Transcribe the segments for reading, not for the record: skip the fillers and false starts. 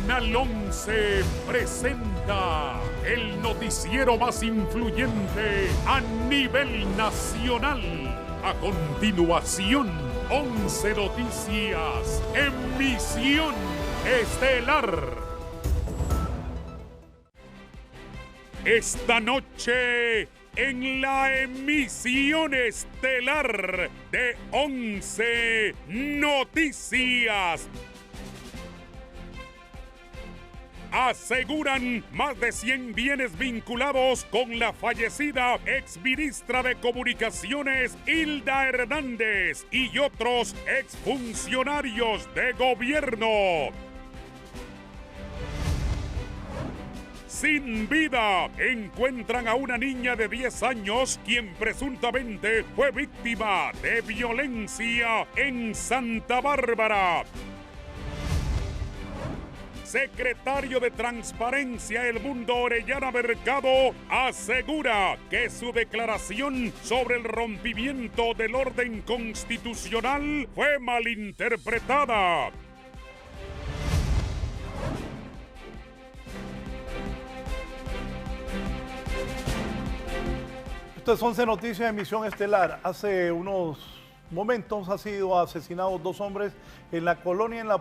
Canal 11 presenta el noticiero más influyente a nivel nacional. A continuación, 11 Noticias, emisión estelar. Esta noche, en la emisión estelar de 11 Noticias, aseguran más de 100 bienes vinculados con la fallecida exministra de Comunicaciones Hilda Hernández y otros exfuncionarios de gobierno. Sin vida, encuentran a una niña de 10 años quien presuntamente fue víctima de violencia en Santa Bárbara. Secretario de Transparencia El Mundo, Orellana Mercado, asegura que su declaración sobre el rompimiento del orden constitucional fue malinterpretada. Esto es 11 Noticias, emisión estelar. Hace unos momentos han sido asesinados 2 hombres en la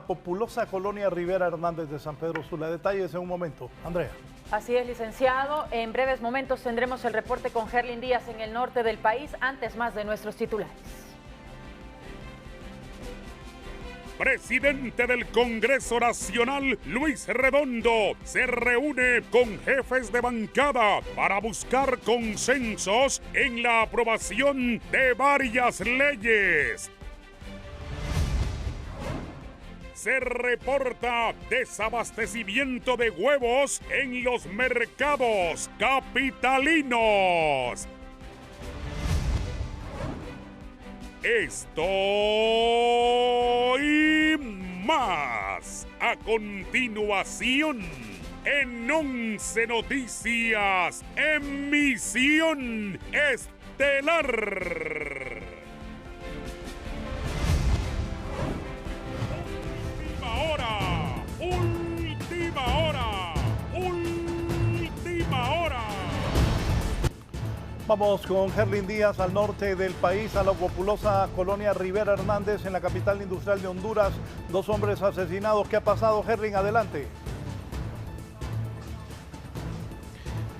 populosa colonia Rivera Hernández de San Pedro Sula. Detalles en un momento. Andrea. Así es, licenciado. En breves momentos tendremos el reporte con Gerlin Díaz en el norte del país. Antes, más de nuestros titulares. Presidente del Congreso Nacional, Luis Redondo, se reúne con jefes de bancada para buscar consensos en la aprobación de varias leyes. Se reporta desabastecimiento de huevos en los mercados capitalinos. Esto y más a continuación en 11 Noticias, emisión estelar. Última hora. Vamos con Gerlin Díaz al norte del país, a la populosa colonia Rivera Hernández en la capital industrial de Honduras. 2 hombres asesinados. ¿Qué ha pasado, Gerlin? Adelante.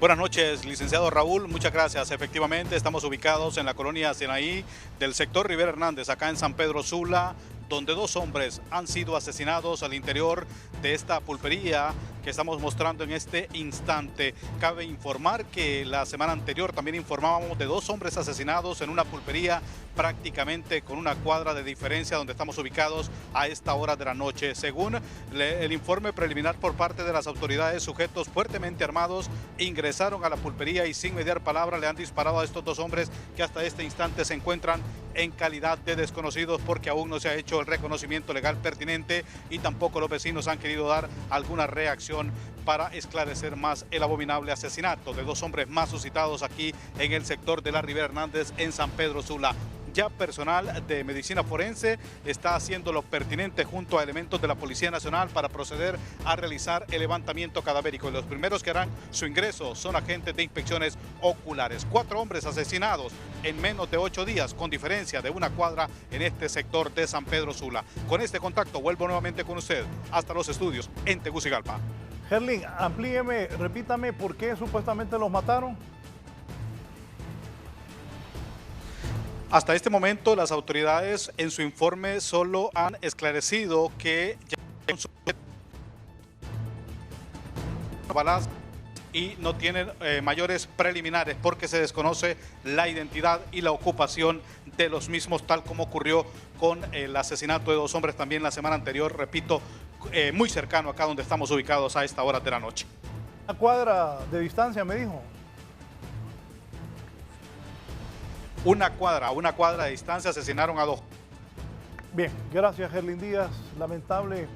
Buenas noches, licenciado Raúl. Muchas gracias. Efectivamente, estamos ubicados en la colonia Sinaí del sector Rivera Hernández, acá en San Pedro Sula, donde 2 hombres han sido asesinados al interior de esta pulpería que estamos mostrando en este instante. Cabe informar que la semana anterior también informábamos de 2 hombres asesinados en una pulpería prácticamente con una cuadra de diferencia donde estamos ubicados a esta hora de la noche. Según el informe preliminar por parte de las autoridades, sujetos fuertemente armados ingresaron a la pulpería y sin mediar palabra le han disparado a estos 2 hombres que hasta este instante se encuentran en calidad de desconocidos porque aún no se ha hecho el reconocimiento legal pertinente y tampoco los vecinos han querido dar alguna reacción para esclarecer más el abominable asesinato de 2 hombres más suscitados aquí en el sector de la Rivera Hernández en San Pedro Sula. Ya personal de medicina forense está haciendo lo pertinente junto a elementos de la Policía Nacional para proceder a realizar el levantamiento cadavérico. Y los primeros que harán su ingreso son agentes de inspecciones oculares. 4 hombres asesinados en menos de 8 días, con diferencia de una cuadra en este sector de San Pedro Sula. Con este contacto vuelvo nuevamente con usted hasta los estudios en Tegucigalpa. Gerlin, amplíeme, repítame por qué supuestamente los mataron. Hasta este momento, las autoridades en su informe solo han esclarecido que balas y no tienen mayores preliminares porque se desconoce la identidad y la ocupación de los mismos, tal como ocurrió con el asesinato de 2 hombres también la semana anterior, repito, muy cercano acá donde estamos ubicados a esta hora de la noche. Una cuadra de distancia, me dijo. Una cuadra de distancia asesinaron a 2. Bien, gracias Gerlin Díaz. Lamentable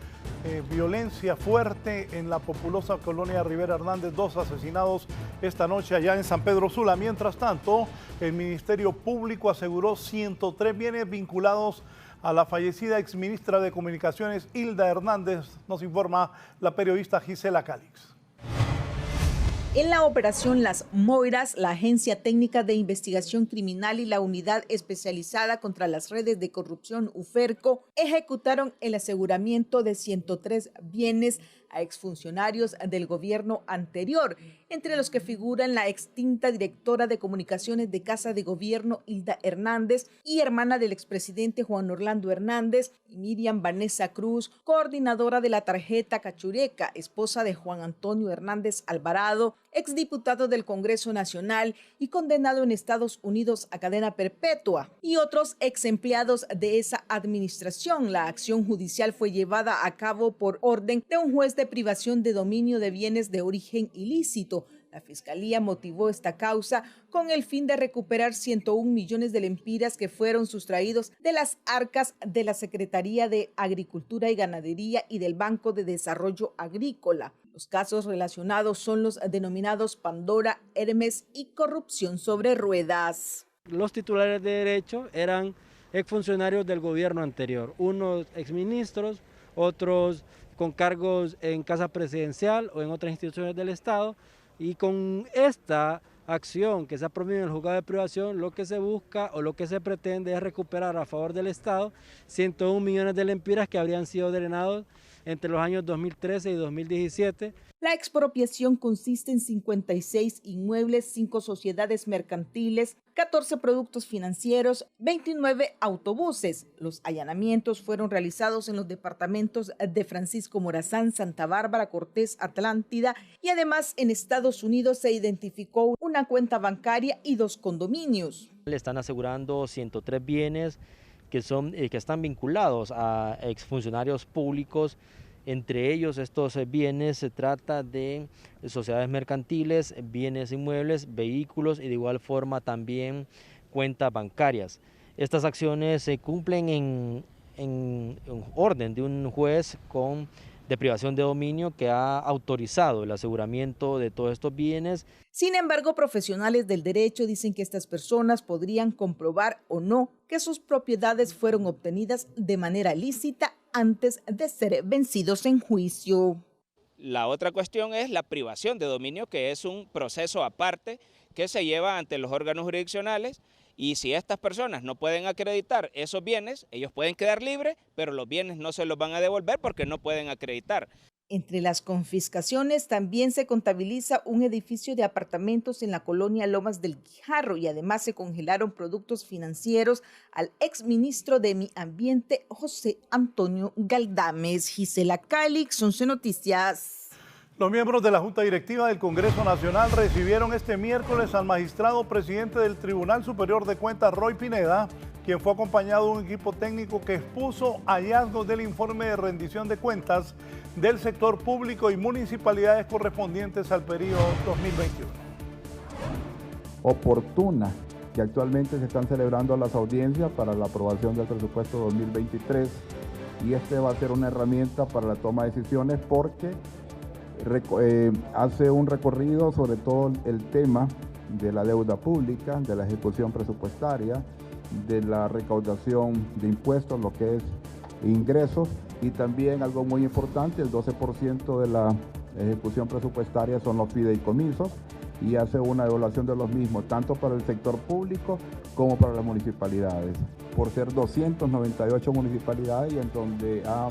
violencia fuerte en la populosa colonia Rivera Hernández. 2 asesinados esta noche allá en San Pedro Sula. Mientras tanto, el Ministerio Público aseguró 103 bienes vinculados a la fallecida exministra de Comunicaciones Hilda Hernández, nos informa la periodista Gisela Calix. En la operación Las Moiras, la Agencia Técnica de Investigación Criminal y la Unidad Especializada contra las Redes de Corrupción, UFERCO, ejecutaron el aseguramiento de 103 bienes a exfuncionarios del gobierno anterior, entre los que figuran la extinta directora de comunicaciones de Casa de Gobierno Hilda Hernández y hermana del expresidente Juan Orlando Hernández, y Miriam Vanessa Cruz, coordinadora de la tarjeta Cachureca, esposa de Juan Antonio Hernández Alvarado, exdiputado del Congreso Nacional y condenado en Estados Unidos a cadena perpetua, y otros exempleados de esa administración. La acción judicial fue llevada a cabo por orden de un juez de privación de dominio de bienes de origen ilícito. La Fiscalía motivó esta causa con el fin de recuperar 101 millones de lempiras que fueron sustraídos de las arcas de la Secretaría de Agricultura y Ganadería y del Banco de Desarrollo Agrícola. Los casos relacionados son los denominados Pandora, Hermes y corrupción sobre ruedas. Los titulares de derecho eran exfuncionarios del gobierno anterior, unos exministros, otros con cargos en Casa Presidencial o en otras instituciones del Estado, y con esta acción que se ha promovido en el juzgado de privación, lo que se busca o lo que se pretende es recuperar a favor del Estado 101 millones de lempiras que habrían sido drenados entre los años 2013 y 2017. La expropiación consiste en 56 inmuebles, 5 sociedades mercantiles, 14 productos financieros, 29 autobuses. Los allanamientos fueron realizados en los departamentos de Francisco Morazán, Santa Bárbara, Cortés, Atlántida, y además en Estados Unidos se identificó una cuenta bancaria y 2 condominios. Le están asegurando 103 bienes que están vinculados a exfuncionarios públicos. Entre ellos, estos bienes se trata de sociedades mercantiles, bienes inmuebles, vehículos y de igual forma también cuentas bancarias. Estas acciones se cumplen en orden de un juez de privación de dominio que ha autorizado el aseguramiento de todos estos bienes. Sin embargo, profesionales del derecho dicen que estas personas podrían comprobar o no que sus propiedades fueron obtenidas de manera lícita antes de ser vencidos en juicio. La otra cuestión es la privación de dominio, que es un proceso aparte que se lleva ante los órganos jurisdiccionales, y si estas personas no pueden acreditar esos bienes, ellos pueden quedar libres, pero los bienes no se los van a devolver porque no pueden acreditar. Entre las confiscaciones también se contabiliza un edificio de apartamentos en la colonia Lomas del Guijarro, y además se congelaron productos financieros al exministro de Medio Ambiente José Antonio Galdames. Gisela Calix, 11 Noticias. Los miembros de la Junta Directiva del Congreso Nacional recibieron este miércoles al magistrado presidente del Tribunal Superior de Cuentas, Roy Pineda, quien fue acompañado de un equipo técnico que expuso hallazgos del informe de rendición de cuentas del sector público y municipalidades correspondientes al periodo 2021. Oportuna, que actualmente se están celebrando las audiencias para la aprobación del presupuesto 2023, y este va a ser una herramienta para la toma de decisiones porque hace un recorrido sobre todo el tema de la deuda pública, de la ejecución presupuestaria, de la recaudación de impuestos, lo que es ingresos, y también algo muy importante, el 12% de la ejecución presupuestaria son los fideicomisos, y hace una evaluación de los mismos, tanto para el sector público como para las municipalidades, por ser 298 municipalidades, y en donde ha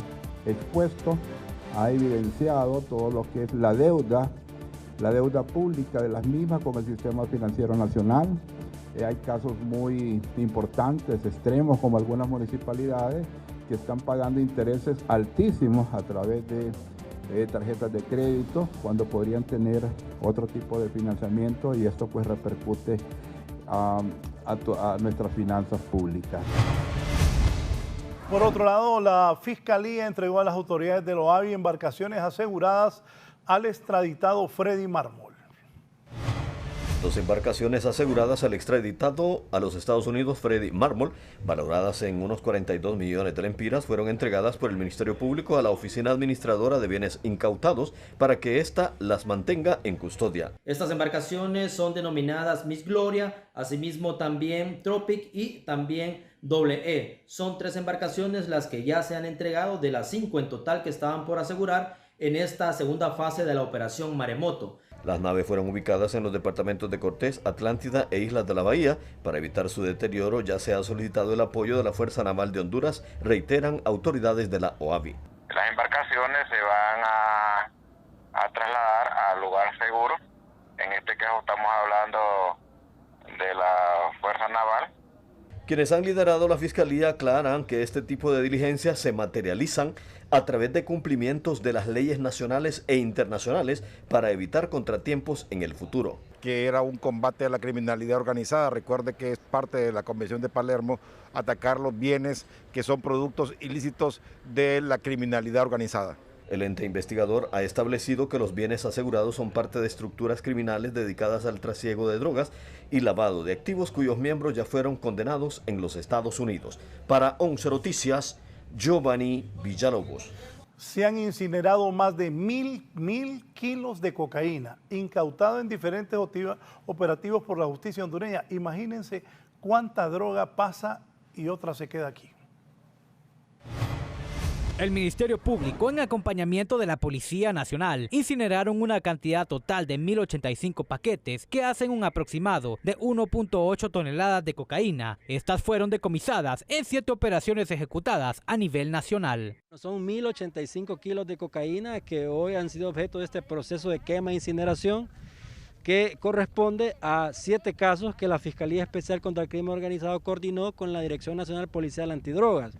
expuesto, ha evidenciado todo lo que es la deuda pública de las mismas con el sistema financiero nacional. Hay casos muy importantes, extremos, como algunas municipalidades que están pagando intereses altísimos a través de tarjetas de crédito, cuando podrían tener otro tipo de financiamiento, y esto pues repercute a nuestras finanzas públicas. Por otro lado, la Fiscalía entregó a las autoridades de OAVI embarcaciones aseguradas al extraditado Freddy Mármol. 2 embarcaciones aseguradas al extraditado a los Estados Unidos Freddy Marmol, valoradas en unos 42 millones de lempiras, fueron entregadas por el Ministerio Público a la Oficina Administradora de Bienes Incautados para que ésta las mantenga en custodia. Estas embarcaciones son denominadas Miss Gloria, asimismo también Tropic y también EE. Son 3 embarcaciones las que ya se han entregado de las 5 en total que estaban por asegurar en esta segunda fase de la operación Maremoto. Las naves fueron ubicadas en los departamentos de Cortés, Atlántida e Islas de la Bahía. Para evitar su deterioro ya se ha solicitado el apoyo de la Fuerza Naval de Honduras, reiteran autoridades de la OAVI. Las embarcaciones se van a trasladar al lugar seguro. En este caso estamos hablando de la Fuerza Naval. Quienes han liderado la Fiscalía aclaran que este tipo de diligencias se materializan a través de cumplimientos de las leyes nacionales e internacionales para evitar contratiempos en el futuro. Que era un combate a la criminalidad organizada. Recuerde que es parte de la Convención de Palermo atacar los bienes que son productos ilícitos de la criminalidad organizada. El ente investigador ha establecido que los bienes asegurados son parte de estructuras criminales dedicadas al trasiego de drogas y lavado de activos cuyos miembros ya fueron condenados en los Estados Unidos. Para 11 Noticias, Giovanni Villalobos. Se han incinerado más de 1.000 kilos de cocaína, incautado en diferentes operativos por la justicia hondureña. Imagínense cuánta droga pasa y otra se queda aquí. El Ministerio Público, en acompañamiento de la Policía Nacional, incineraron una cantidad total de 1.085 paquetes que hacen un aproximado de 1.8 toneladas de cocaína. Estas fueron decomisadas en 7 operaciones ejecutadas a nivel nacional. Son 1.085 kilos de cocaína que hoy han sido objeto de este proceso de quema e incineración, que corresponde a 7 casos que la Fiscalía Especial contra el Crimen Organizado coordinó con la Dirección Nacional Policial Antidrogas.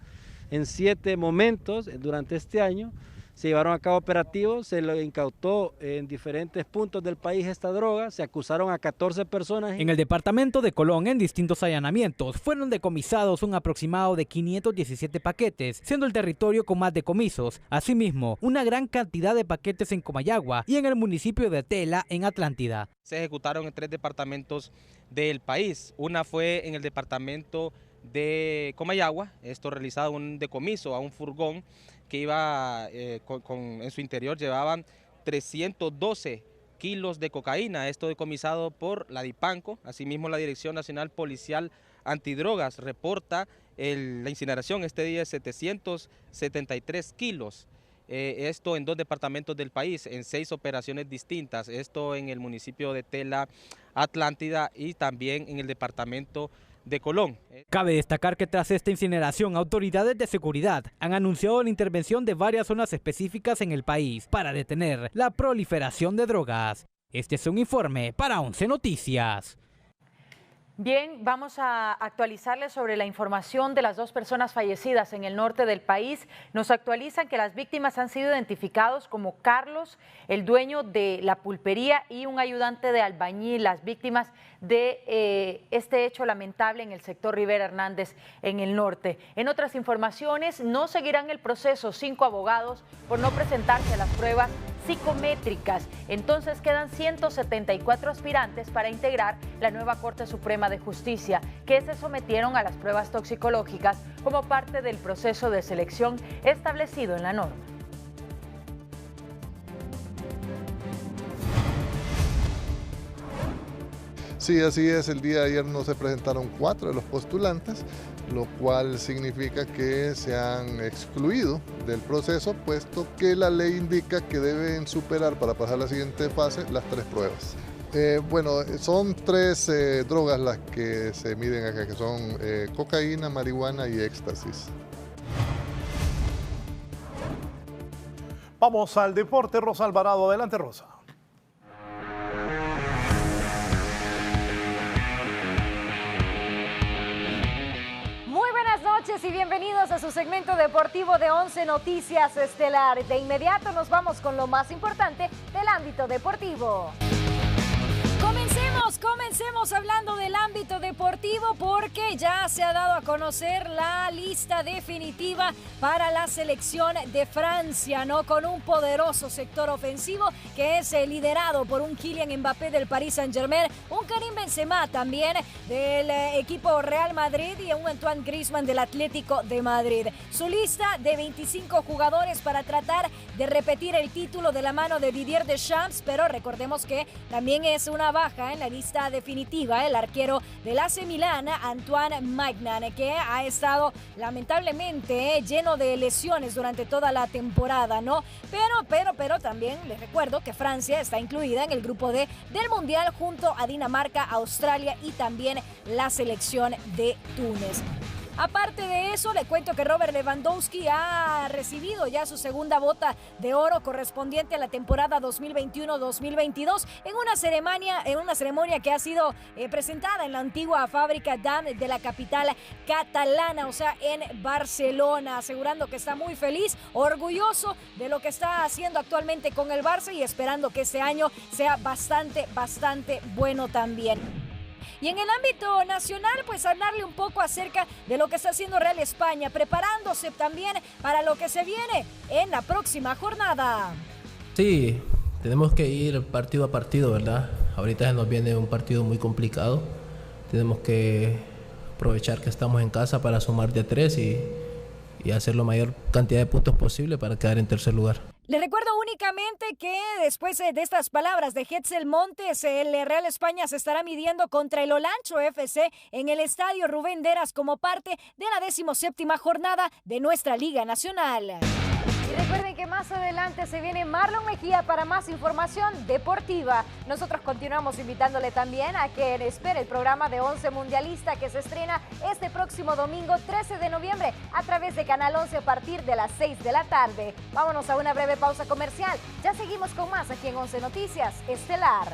En 7 momentos durante este año se llevaron a cabo operativos, se lo incautó en diferentes puntos del país esta droga, se acusaron a 14 personas. En el departamento de Colón, en distintos allanamientos, fueron decomisados un aproximado de 517 paquetes, siendo el territorio con más decomisos. Asimismo, una gran cantidad de paquetes en Comayagua y en el municipio de Tela, en Atlántida. Se ejecutaron en 3 departamentos del país. Una fue en el departamento de Comayagua, esto realizado un decomiso a un furgón que iba en su interior llevaban 312 kilos de cocaína, esto decomisado por la DIPANCO. Asimismo, la Dirección Nacional Policial Antidrogas reporta la incineración este día de 773 kilos. Esto en 2 departamentos del país, en 6 operaciones distintas, esto en el municipio de Tela, Atlántida y también en el departamento de Colón. Cabe destacar que tras esta incineración, autoridades de seguridad han anunciado la intervención de varias zonas específicas en el país para detener la proliferación de drogas. Este es un informe para 11 Noticias. Bien, vamos a actualizarles sobre la información de las 2 personas fallecidas en el norte del país. Nos actualizan que las víctimas han sido identificados como Carlos, el dueño de la pulpería, y un ayudante de albañil, las víctimas de este hecho lamentable en el sector Rivera Hernández en el norte. En otras informaciones, no seguirán el proceso 5 abogados por no presentarse a las pruebas psicométricas. Entonces quedan 174 aspirantes para integrar la nueva Corte Suprema de Justicia, que se sometieron a las pruebas toxicológicas como parte del proceso de selección establecido en la norma. Sí, así es. El día de ayer no se presentaron 4 de los postulantes, lo cual significa que se han excluido del proceso, puesto que la ley indica que deben superar para pasar a la siguiente fase las 3 pruebas. Bueno, son 3 drogas las que se miden acá, que son cocaína, marihuana y éxtasis. Vamos al deporte. Rosa Alvarado, adelante, Rosa. Y bienvenidos a su segmento deportivo de 11 Noticias Estelar. De inmediato nos vamos con lo más importante del ámbito deportivo. Comencemos amigos, comencemos hablando del ámbito deportivo porque ya se ha dado a conocer la lista definitiva para la selección de Francia, ¿no? Con un poderoso sector ofensivo que es liderado por un Kylian Mbappé del Paris Saint-Germain, un Karim Benzema también del equipo Real Madrid y un Antoine Griezmann del Atlético de Madrid. Su lista de 25 jugadores para tratar de repetir el título de la mano de Didier Deschamps, pero recordemos que también es una baja en la lista definitiva el arquero del AC Milán, Antoine Maignan, que ha estado lamentablemente lleno de lesiones durante toda la temporada, ¿no? Pero también les recuerdo que Francia está incluida en el grupo D del Mundial junto a Dinamarca, Australia y también la selección de Túnez. Aparte de eso, le cuento que Robert Lewandowski ha recibido ya su segunda bota de oro correspondiente a la temporada 2021-2022 en una ceremonia que ha sido presentada en la antigua fábrica Damm de la capital catalana, o sea, en Barcelona, asegurando que está muy feliz, orgulloso de lo que está haciendo actualmente con el Barça y esperando que este año sea bastante bueno también. Y en el ámbito nacional, pues hablarle un poco acerca de lo que está haciendo Real España, preparándose también para lo que se viene en la próxima jornada. Sí, tenemos que ir partido a partido, ¿verdad? Ahorita se nos viene un partido muy complicado. Tenemos que aprovechar que estamos en casa para sumar de 3 y hacer la mayor cantidad de puntos posible para quedar en tercer lugar. Les recuerdo únicamente que después de estas palabras de Hetzel Montes, el Real España se estará midiendo contra el Olancho FC en el estadio Rubén Deras como parte de la 17ª jornada de nuestra Liga Nacional. Y recuerden que más adelante se viene Marlon Mejía para más información deportiva. Nosotros continuamos invitándole también a que espere el programa de 11 Mundialista que se estrena este próximo domingo 13 de noviembre a través de Canal 11 a partir de las 6 de la tarde. Vámonos a una breve pausa comercial. Ya seguimos con más aquí en 11 Noticias Estelar.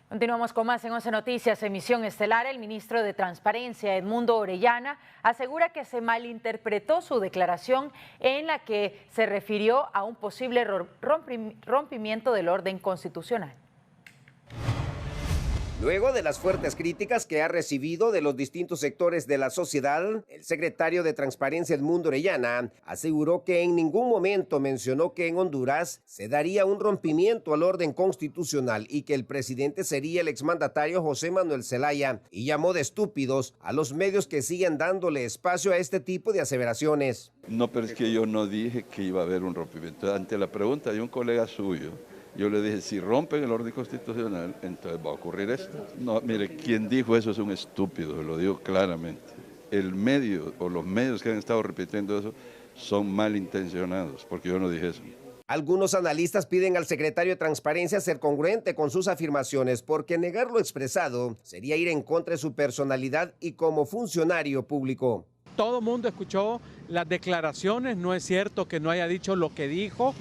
Continuamos con más en 11 Noticias, emisión estelar. El ministro de Transparencia, Edmundo Orellana, asegura que se malinterpretó su declaración en la que se refirió a un posible rompimiento del orden constitucional. Luego de las fuertes críticas que ha recibido de los distintos sectores de la sociedad, el secretario de Transparencia Edmundo Orellana aseguró que en ningún momento mencionó que en Honduras se daría un rompimiento al orden constitucional y que el presidente sería el exmandatario José Manuel Zelaya, y llamó de estúpidos a los medios que siguen dándole espacio a este tipo de aseveraciones. No, pero es que yo no dije que iba a haber un rompimiento. Ante la pregunta de un colega suyo, yo le dije, si rompen el orden constitucional, entonces va a ocurrir esto. No, mire, quien dijo eso es un estúpido, lo digo claramente. El medio o los medios que han estado repitiendo eso son malintencionados, porque yo no dije eso. Algunos analistas piden al secretario de Transparencia ser congruente con sus afirmaciones, porque negar lo expresado sería ir en contra de su personalidad y como funcionario público. Todo el mundo escuchó las declaraciones, no es cierto que no haya dicho lo que dijo,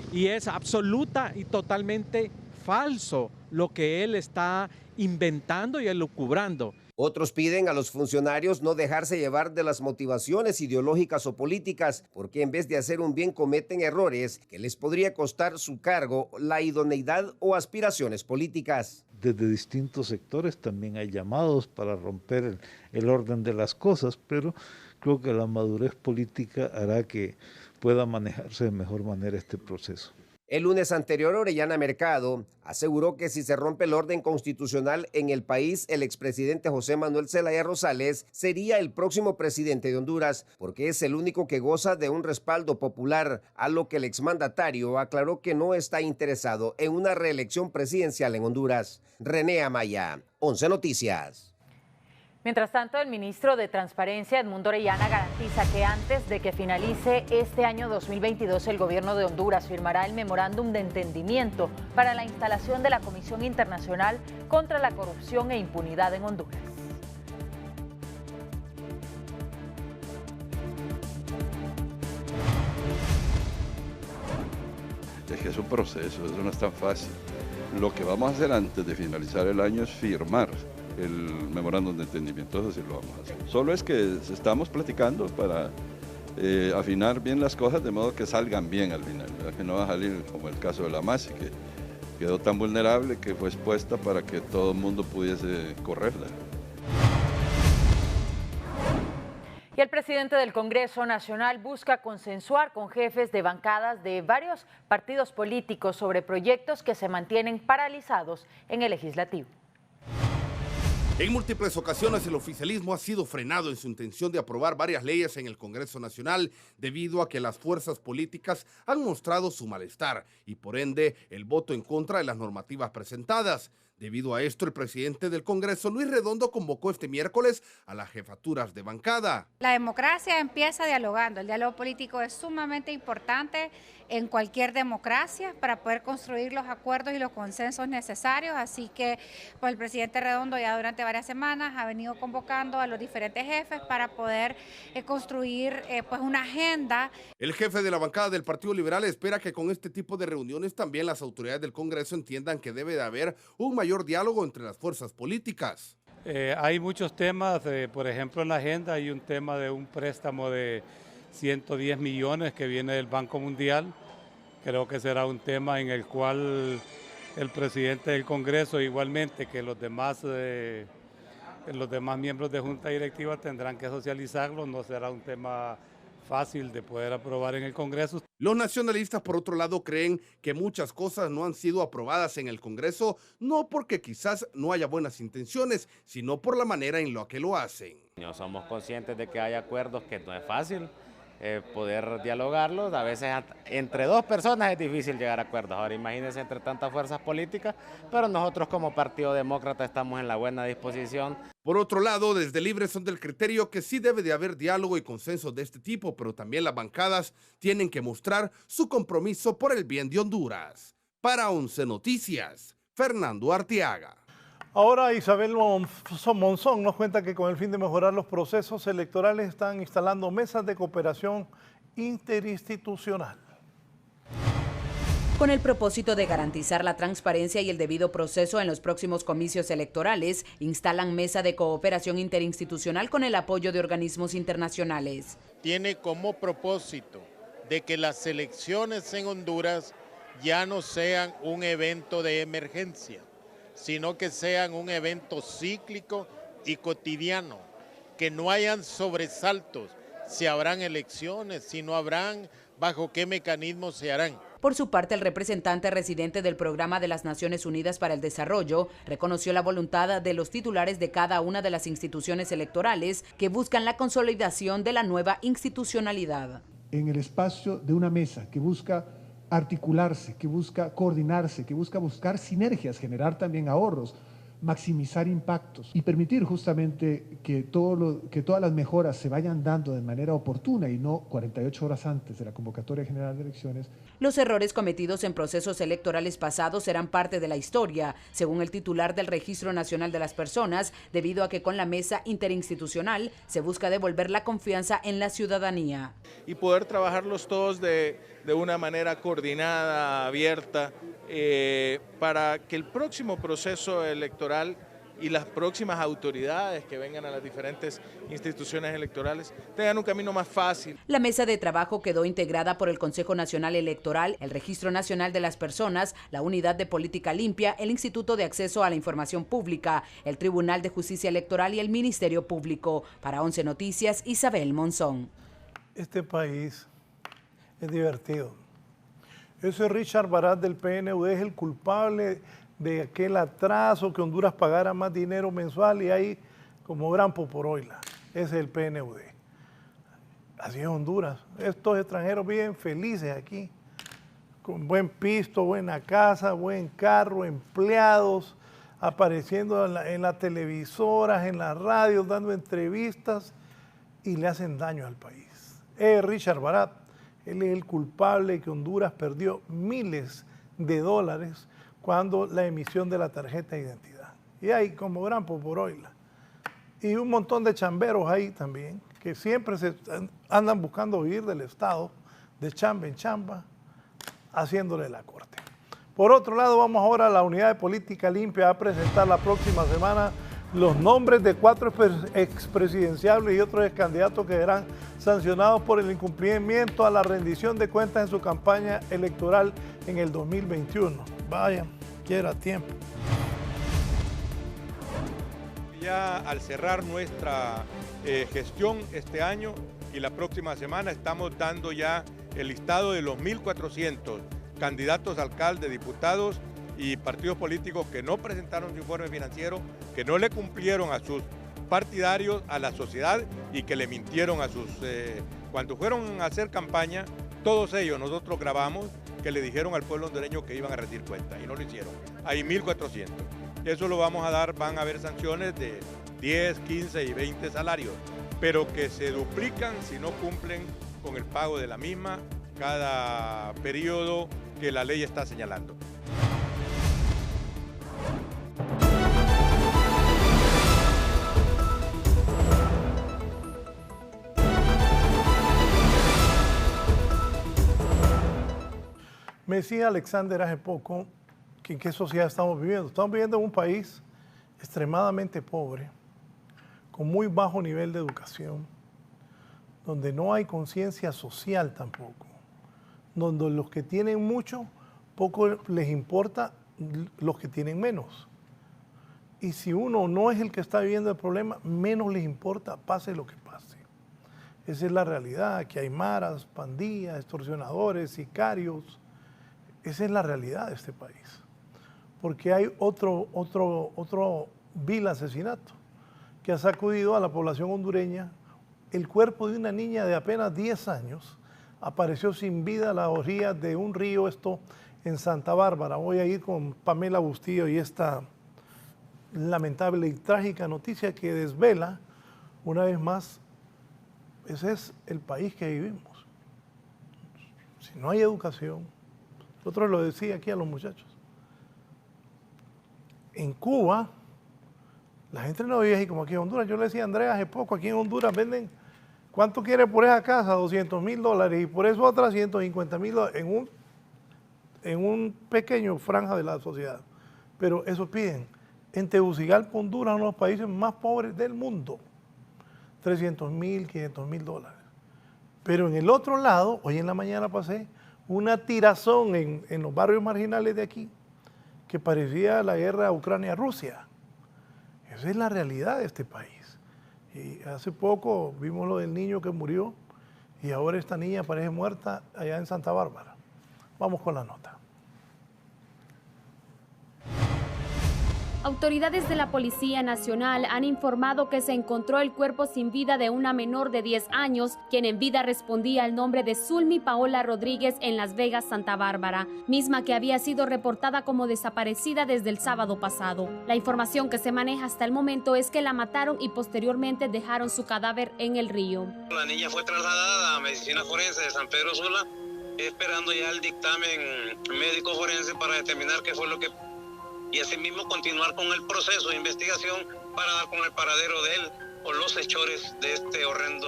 y es absoluta y totalmente falso lo que él está inventando y elucubrando. Otros piden a los funcionarios no dejarse llevar de las motivaciones ideológicas o políticas, porque en vez de hacer un bien cometen errores que les podría costar su cargo, la idoneidad o aspiraciones políticas. Desde distintos sectores también hay llamados para romper el orden de las cosas, pero creo que la madurez política hará que pueda manejarse de mejor manera este proceso. El lunes anterior, Orellana Mercado aseguró que si se rompe el orden constitucional en el país, el expresidente José Manuel Zelaya Rosales sería el próximo presidente de Honduras, porque es el único que goza de un respaldo popular, a lo que el exmandatario aclaró que no está interesado en una reelección presidencial en Honduras. René Amaya, 11 Noticias. Mientras tanto, el ministro de Transparencia, Edmundo Orellana, garantiza que antes de que finalice este año 2022, el gobierno de Honduras firmará el memorándum de entendimiento para la instalación de la Comisión Internacional contra la Corrupción e Impunidad en Honduras. Es que es un proceso, eso no es tan fácil. Lo que vamos a hacer antes de finalizar el año es firmar el memorándum de entendimiento, eso sí lo vamos a hacer. Solo es que estamos platicando para afinar bien las cosas de modo que salgan bien al final, ¿verdad? Que no va a salir como el caso de la MASI, que quedó tan vulnerable que fue expuesta para que todo el mundo pudiese correrla. Y el presidente del Congreso Nacional busca consensuar con jefes de bancadas de varios partidos políticos sobre proyectos que se mantienen paralizados en el legislativo. En múltiples ocasiones el oficialismo ha sido frenado en su intención de aprobar varias leyes en el Congreso Nacional debido a que las fuerzas políticas han mostrado su malestar y por ende el voto en contra de las normativas presentadas. Debido a esto, el presidente del Congreso, Luis Redondo, convocó este miércoles a las jefaturas de bancada. La democracia empieza dialogando. El diálogo político es sumamente importante en cualquier democracia para poder construir los acuerdos y los consensos necesarios. Así que pues, el presidente Redondo ya durante varias semanas ha venido convocando a los diferentes jefes para poder construir pues una agenda. El jefe de la bancada del Partido Liberal espera que con este tipo de reuniones también las autoridades del Congreso entiendan que debe de haber un mayor diálogo entre las fuerzas políticas. Hay muchos temas, por ejemplo en la agenda hay un tema de un préstamo de 110 millones que viene del Banco Mundial. Creo que será un tema en el cual el presidente del Congreso, igualmente que los demás miembros de Junta Directiva, tendrán que socializarlo. No será un tema fácil de poder aprobar en el Congreso. Los nacionalistas, por otro lado, creen que muchas cosas no han sido aprobadas en el Congreso, no porque quizás no haya buenas intenciones, sino por la manera en la que lo hacen. No somos conscientes de que hay acuerdos que no es fácil poder dialogarlos. A veces entre dos personas es difícil llegar a acuerdos. Ahora imagínense entre tantas fuerzas políticas, pero nosotros como Partido Demócrata estamos en la buena disposición. Por otro lado, desde Libre son del criterio que sí debe de haber diálogo y consenso de este tipo, pero también las bancadas tienen que mostrar su compromiso por el bien de Honduras. Para 11 Noticias, Fernando Arteaga. Ahora Isabel Monzón nos cuenta que con el fin de mejorar los procesos electorales están instalando mesas de cooperación interinstitucional. Con el propósito de garantizar la transparencia y el debido proceso en los próximos comicios electorales, instalan mesa de cooperación interinstitucional con el apoyo de organismos internacionales. Tiene como propósito de que las elecciones en Honduras ya no sean un evento de emergencia, sino que sean un evento cíclico y cotidiano, que no hayan sobresaltos, si habrán elecciones, si no habrán, bajo qué mecanismos se harán. Por su parte, el representante residente del Programa de las Naciones Unidas para el Desarrollo reconoció la voluntad de los titulares de cada una de las instituciones electorales que buscan la consolidación de la nueva institucionalidad. En el espacio de una mesa que busca articularse, que busca coordinarse, que busca buscar sinergias, generar también ahorros, maximizar impactos y permitir justamente que todas las mejoras se vayan dando de manera oportuna y no 48 horas antes de la convocatoria general de elecciones. Los errores cometidos en procesos electorales pasados serán parte de la historia, según el titular del Registro Nacional de las Personas, debido a que con la mesa interinstitucional se busca devolver la confianza en la ciudadanía. Y poder trabajarlos todos de una manera coordinada, abierta, para que el próximo proceso electoral y las próximas autoridades que vengan a las diferentes instituciones electorales tengan un camino más fácil. La mesa de trabajo quedó integrada por el Consejo Nacional Electoral, el Registro Nacional de las Personas, la Unidad de Política Limpia, el Instituto de Acceso a la Información Pública, el Tribunal de Justicia Electoral y el Ministerio Público. Para 11 Noticias, Isabel Monzón. Este país es divertido. Ese Richard Barat del PNUD es el culpable de aquel atraso, que Honduras pagara más dinero mensual y ahí como gran poporoila. Ese es el PNUD. Así es Honduras. Estos extranjeros viven felices aquí, con buen pisto, buena casa, buen carro, empleados, apareciendo en las televisoras, en las radios, dando entrevistas y le hacen daño al país. Richard Barat, él es el culpable de que Honduras perdió miles de dólares cuando la emisión de la tarjeta de identidad. Y hay como gran poporoila. Y un montón de chamberos ahí también, que siempre se andan buscando huir del Estado, de chamba en chamba, haciéndole la corte. Por otro lado, vamos ahora a la Unidad de Política Limpia a presentar la próxima semana los nombres de 4 expresidenciables y otros candidatos que serán sancionados por el incumplimiento a la rendición de cuentas en su campaña electoral en el 2021. Vaya, quiera tiempo. Ya al cerrar nuestra gestión este año y la próxima semana estamos dando ya el listado de los 1.400 candidatos a alcalde, diputados y partidos políticos que no presentaron su informe financiero, que no le cumplieron a sus partidarios, a la sociedad y que le mintieron a sus... cuando fueron a hacer campaña, todos ellos nosotros grabamos que le dijeron al pueblo hondureño que iban a rendir cuentas y no lo hicieron. Hay 1.400. Eso lo vamos a dar, van a haber sanciones de 10, 15 y 20 salarios, pero que se duplican si no cumplen con el pago de la misma cada periodo que la ley está señalando. Me decía Alexander hace poco que en qué sociedad estamos viviendo. Estamos viviendo en un país extremadamente pobre, con muy bajo nivel de educación, donde no hay conciencia social tampoco, donde los que tienen mucho, poco les importa los que tienen menos. Y si uno no es el que está viviendo el problema, menos les importa, pase lo que pase. Esa es la realidad, que hay maras, pandillas, extorsionadores, sicarios. Esa es la realidad de este país. Porque hay otro vil asesinato que ha sacudido a la población hondureña. El cuerpo de una niña de apenas 10 años apareció sin vida a la orilla de un río, esto en Santa Bárbara. Voy a ir con Pamela Bustillo y esta lamentable y trágica noticia que desvela una vez más, ese es el país que vivimos. Si no hay educación, nosotros lo decía aquí a los muchachos, en Cuba la gente no vive así como aquí en Honduras. Yo le decía a Andrea hace poco, aquí en Honduras venden, ¿cuánto quiere por esa casa? $200,000 y por eso otra $150,000 en un pequeño franja de la sociedad. Pero eso piden. En Tegucigalpa, Honduras, uno de los países más pobres del mundo, $300,000, $500,000. Pero en el otro lado, hoy en la mañana pasé una tirazón en los barrios marginales de aquí, que parecía la guerra Ucrania-Rusia. Esa es la realidad de este país. Y hace poco vimos lo del niño que murió y ahora esta niña parece muerta allá en Santa Bárbara. Vamos con la nota. Autoridades de la Policía Nacional han informado que se encontró el cuerpo sin vida de una menor de 10 años, quien en vida respondía al nombre de Zulmi Paola Rodríguez en Las Vegas, Santa Bárbara, misma que había sido reportada como desaparecida desde el sábado pasado. La información que se maneja hasta el momento es que la mataron y posteriormente dejaron su cadáver en el río. La niña fue trasladada a Medicina Forense de San Pedro Sula, esperando ya el dictamen médico forense para determinar qué fue lo que... y asimismo continuar con el proceso de investigación para dar con el paradero de él o los hechores de este horrendo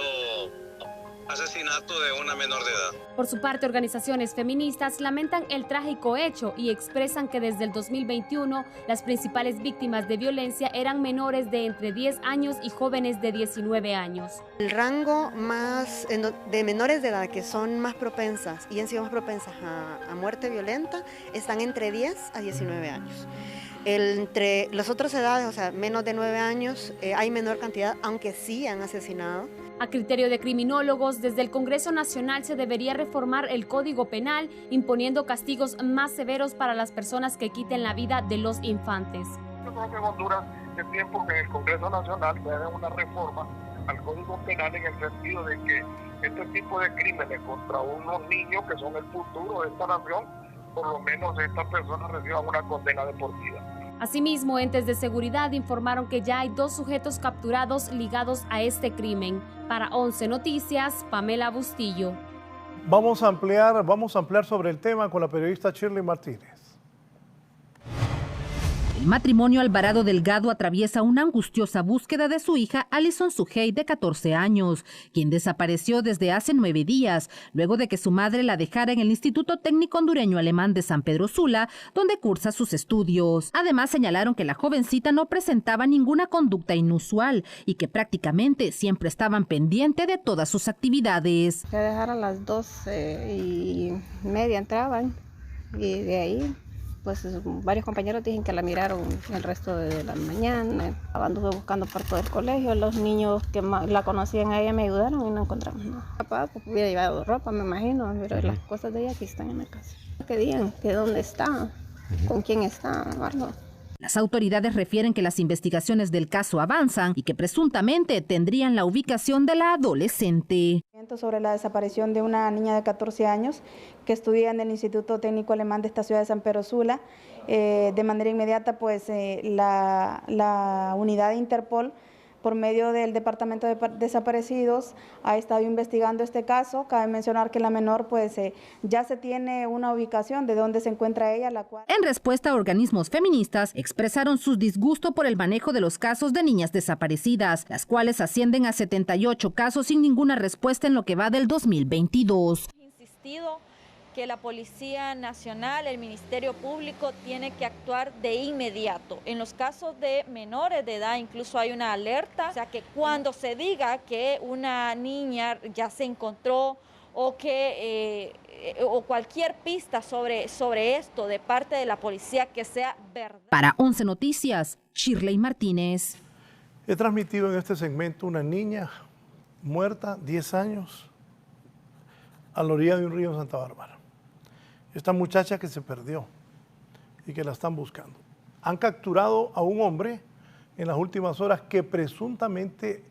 asesinato de una menor de edad. Por su parte, organizaciones feministas lamentan el trágico hecho y expresan que desde el 2021 las principales víctimas de violencia eran menores de entre 10 años y jóvenes de 19 años. El rango más de menores de edad que son más propensas y han sido más propensas a muerte violenta están entre 10 a 19 años. Entre las otras edades, o sea, menos de 9 años, hay menor cantidad, aunque sí han asesinado. A criterio de criminólogos, desde el Congreso Nacional se debería reformar el Código Penal, imponiendo castigos más severos para las personas que quiten la vida de los infantes. Yo creo que en Honduras es tiempo que en el Congreso Nacional se haga una reforma al Código Penal en el sentido de que este tipo de crímenes contra unos niños que son el futuro de esta nación, por lo menos estas personas reciban una condena deportiva. Asimismo, entes de seguridad informaron que ya hay 2 sujetos capturados ligados a este crimen. Para 11 Noticias, Pamela Bustillo. Vamos a ampliar sobre el tema con la periodista Shirley Martínez. El matrimonio Alvarado Delgado atraviesa una angustiosa búsqueda de su hija Alison Sugey, de 14 años, quien desapareció desde hace 9 días, luego de que su madre la dejara en el Instituto Técnico Hondureño Alemán de San Pedro Sula, donde cursa sus estudios. Además, señalaron que la jovencita no presentaba ninguna conducta inusual y que prácticamente siempre estaban pendientes de todas sus actividades. Se dejaron a las 12:30 entraban y de ahí pues varios compañeros dicen que la miraron el resto de la mañana. Anduve buscando por todo el colegio, los niños que la conocían a ella me ayudaron y no encontramos nada. Papá pues, hubiera llevado ropa, me imagino, pero las cosas de ella aquí están en la casa. Que digan que dónde está, con quién está, algo. Las autoridades refieren que las investigaciones del caso avanzan y que presuntamente tendrían la ubicación de la adolescente. Sobre la desaparición de una niña de 14 años que estudia en el Instituto Técnico Alemán de esta ciudad de San Pedro Sula. De manera inmediata, pues la unidad de Interpol, por medio del Departamento de Desaparecidos, ha estado investigando este caso. Cabe mencionar que la menor pues ya se tiene una ubicación de dónde se encuentra ella, la cual... En respuesta, organismos feministas expresaron su disgusto por el manejo de los casos de niñas desaparecidas, las cuales ascienden a 78 casos sin ninguna respuesta en lo que va del 2022. Que la Policía Nacional, el Ministerio Público tiene que actuar de inmediato. En los casos de menores de edad incluso hay una alerta, o sea que cuando se diga que una niña ya se encontró o que o cualquier pista sobre esto de parte de la policía que sea verdad. Para 11 Noticias, Shirley Martínez. He transmitido en este segmento una niña muerta, 10 años, a la orilla de un río en Santa Bárbara. Esta muchacha que se perdió y que la están buscando. Han capturado a un hombre en las últimas horas que presuntamente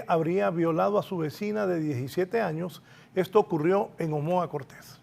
habría violado a su vecina de 17 años. Esto ocurrió en Omoa Cortés.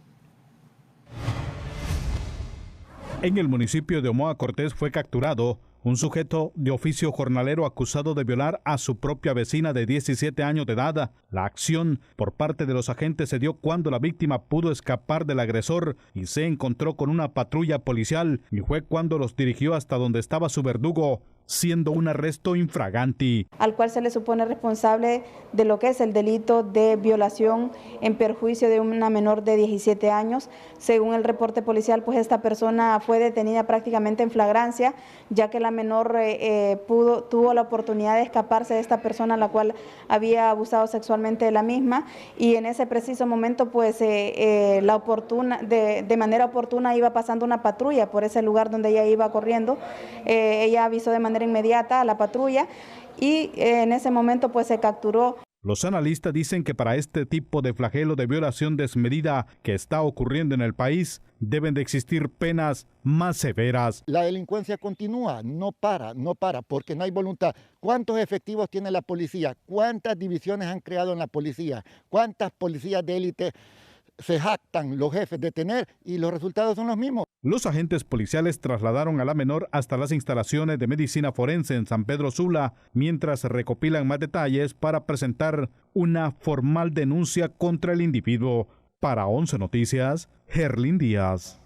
En el municipio de Omoa Cortés fue capturado un sujeto de oficio jornalero acusado de violar a su propia vecina de 17 años de edad. La acción por parte de los agentes se dio cuando la víctima pudo escapar del agresor y se encontró con una patrulla policial, y fue cuando los dirigió hasta donde estaba su verdugo, siendo un arresto infraganti. Al cual se le supone responsable de lo que es el delito de violación en perjuicio de una menor de 17 años. Según el reporte policial, pues esta persona fue detenida prácticamente en flagrancia, ya que la menor tuvo la oportunidad de escaparse de esta persona, la cual había abusado sexualmente de la misma, y en ese preciso momento, pues de manera oportuna iba pasando una patrulla por ese lugar donde ella iba corriendo. Ella avisó de manera inmediata a la patrulla y en ese momento pues se capturó. Los analistas dicen que para este tipo de flagelo de violación desmedida que está ocurriendo en el país, deben de existir penas más severas. La delincuencia continúa, no para, porque no hay voluntad. ¿Cuántos efectivos tiene la policía? ¿Cuántas divisiones han creado en la policía? ¿Cuántas policías de élite se jactan los jefes de tener y los resultados son los mismos? Los agentes policiales trasladaron a la menor hasta las instalaciones de medicina forense en San Pedro Sula, mientras recopilan más detalles para presentar una formal denuncia contra el individuo. Para 11 Noticias, Gerlin Díaz.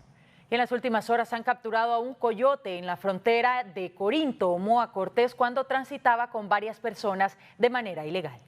En las últimas horas han capturado a un coyote en la frontera de Corinto, Omoa Cortés, cuando transitaba con varias personas de manera ilegal.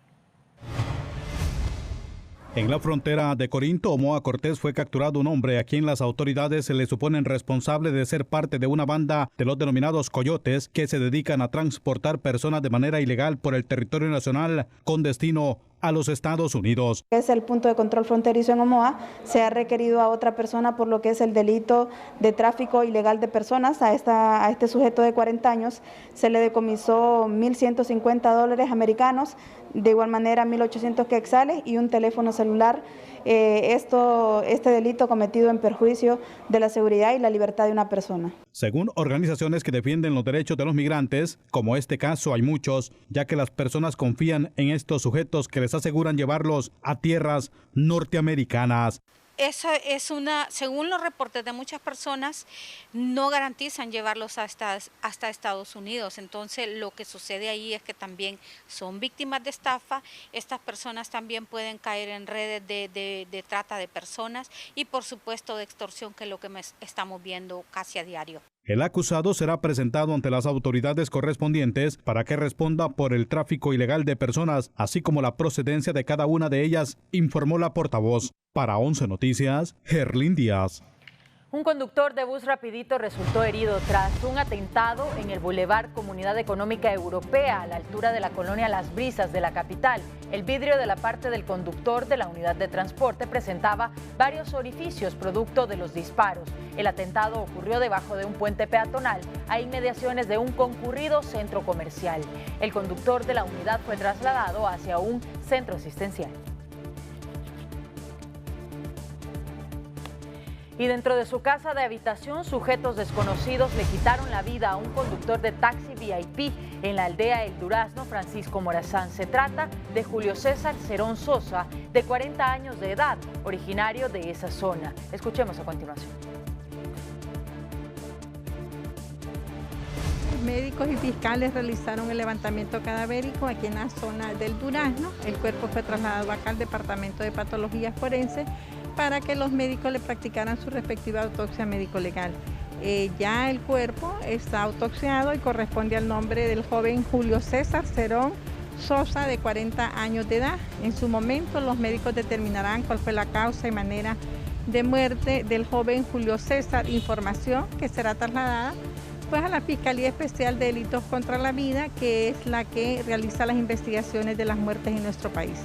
En la frontera de Corinto, Omoa Cortés, fue capturado un hombre a quien las autoridades se le suponen responsable de ser parte de una banda de los denominados coyotes que se dedican a transportar personas de manera ilegal por el territorio nacional con destino a los Estados Unidos. Es el punto de control fronterizo en Omoa. Se ha requerido a otra persona por lo que es el delito de tráfico ilegal de personas. A este sujeto de 40 años se le decomisó $1,150 americanos, de igual manera 1.800 quetzales y un teléfono celular. Este delito cometido en perjuicio de la seguridad y la libertad de una persona. Según organizaciones que defienden los derechos de los migrantes, como este caso hay muchos, ya que las personas confían en estos sujetos que les aseguran llevarlos a tierras norteamericanas. Esa es según los reportes de muchas personas, no garantizan llevarlos hasta Estados Unidos. Entonces, lo que sucede ahí es que también son víctimas de estafa. Estas personas también pueden caer en redes de trata de personas y, por supuesto, de extorsión, que es lo que estamos viendo casi a diario. El acusado será presentado ante las autoridades correspondientes para que responda por el tráfico ilegal de personas, así como la procedencia de cada una de ellas, informó la portavoz. Para 11 Noticias, Gerlin Díaz. Un conductor de bus rapidito resultó herido tras un atentado en el Boulevard Comunidad Económica Europea, a la altura de la colonia Las Brisas de la capital. El vidrio de la parte del conductor de la unidad de transporte presentaba varios orificios producto de los disparos. El atentado ocurrió debajo de un puente peatonal a inmediaciones de un concurrido centro comercial. El conductor de la unidad fue trasladado hacia un centro asistencial. Y dentro de su casa de habitación, sujetos desconocidos le quitaron la vida a un conductor de taxi VIP en la aldea El Durazno, Francisco Morazán. Se trata de Julio César Cerón Sosa, de 40 años de edad, originario de esa zona. Escuchemos a continuación. Médicos y fiscales realizaron el levantamiento cadavérico aquí en la zona del Durazno. El cuerpo fue trasladado acá al Departamento de Patologías Forenses para que los médicos le practicaran su respectiva autopsia médico-legal. Ya el cuerpo está autopsiado y corresponde al nombre del joven Julio César Cerón Sosa, de 40 años de edad. En su momento, los médicos determinarán cuál fue la causa y manera de muerte del joven Julio César, información que será trasladada pues a la Fiscalía Especial de Delitos contra la Vida, que es la que realiza las investigaciones de las muertes en nuestro país.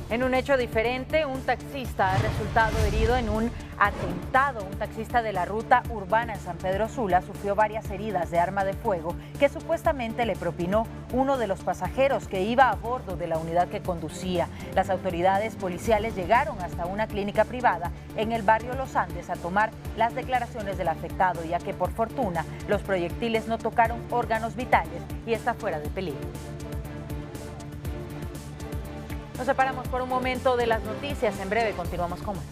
En un hecho diferente, un taxista ha resultado herido en un atentado. Un taxista de la ruta urbana en San Pedro Sula sufrió varias heridas de arma de fuego que supuestamente le propinó uno de los pasajeros que iba a bordo de la unidad que conducía. Las autoridades policiales llegaron hasta una clínica privada en el barrio Los Andes a tomar las declaraciones del afectado, ya que por fortuna los proyectiles no tocaron órganos vitales y está fuera de peligro. Nos separamos por un momento de las noticias. En breve continuamos con más.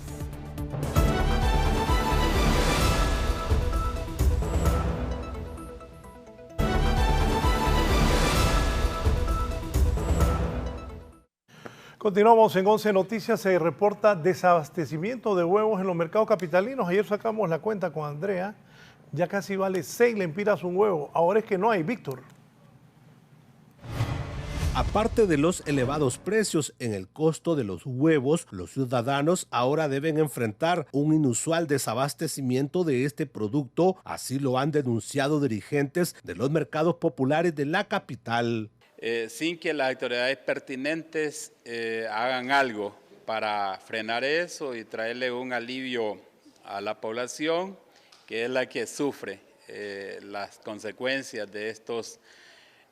Continuamos en 11 Noticias. Se reporta desabastecimiento de huevos en los mercados capitalinos. Ayer sacamos la cuenta con Andrea. Ya casi vale 6 lempiras un huevo. Ahora es que no hay, Víctor. Aparte de los elevados precios en el costo de los huevos, los ciudadanos ahora deben enfrentar un inusual desabastecimiento de este producto, así lo han denunciado dirigentes de los mercados populares de la capital. Sin que las autoridades pertinentes hagan algo para frenar eso y traerle un alivio a la población, que es la que sufre las consecuencias de estos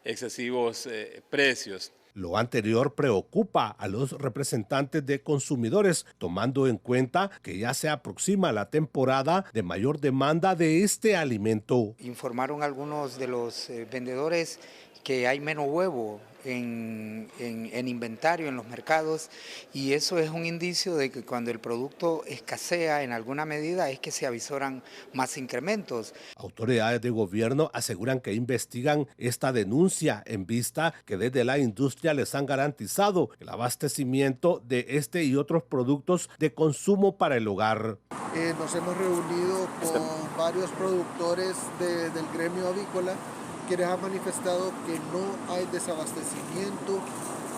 excesivos precios. Lo anterior preocupa a los representantes de consumidores, tomando en cuenta que ya se aproxima la temporada de mayor demanda de este alimento. Informaron algunos de los vendedores que hay menos huevo en inventario en los mercados, y eso es un indicio de que cuando el producto escasea en alguna medida es que se avisoran más incrementos. Autoridades de gobierno aseguran que investigan esta denuncia en vista que desde la industria les han garantizado el abastecimiento de este y otros productos de consumo para el hogar. Nos hemos reunido con varios productores del gremio avícola, quienes han manifestado que no hay desabastecimiento,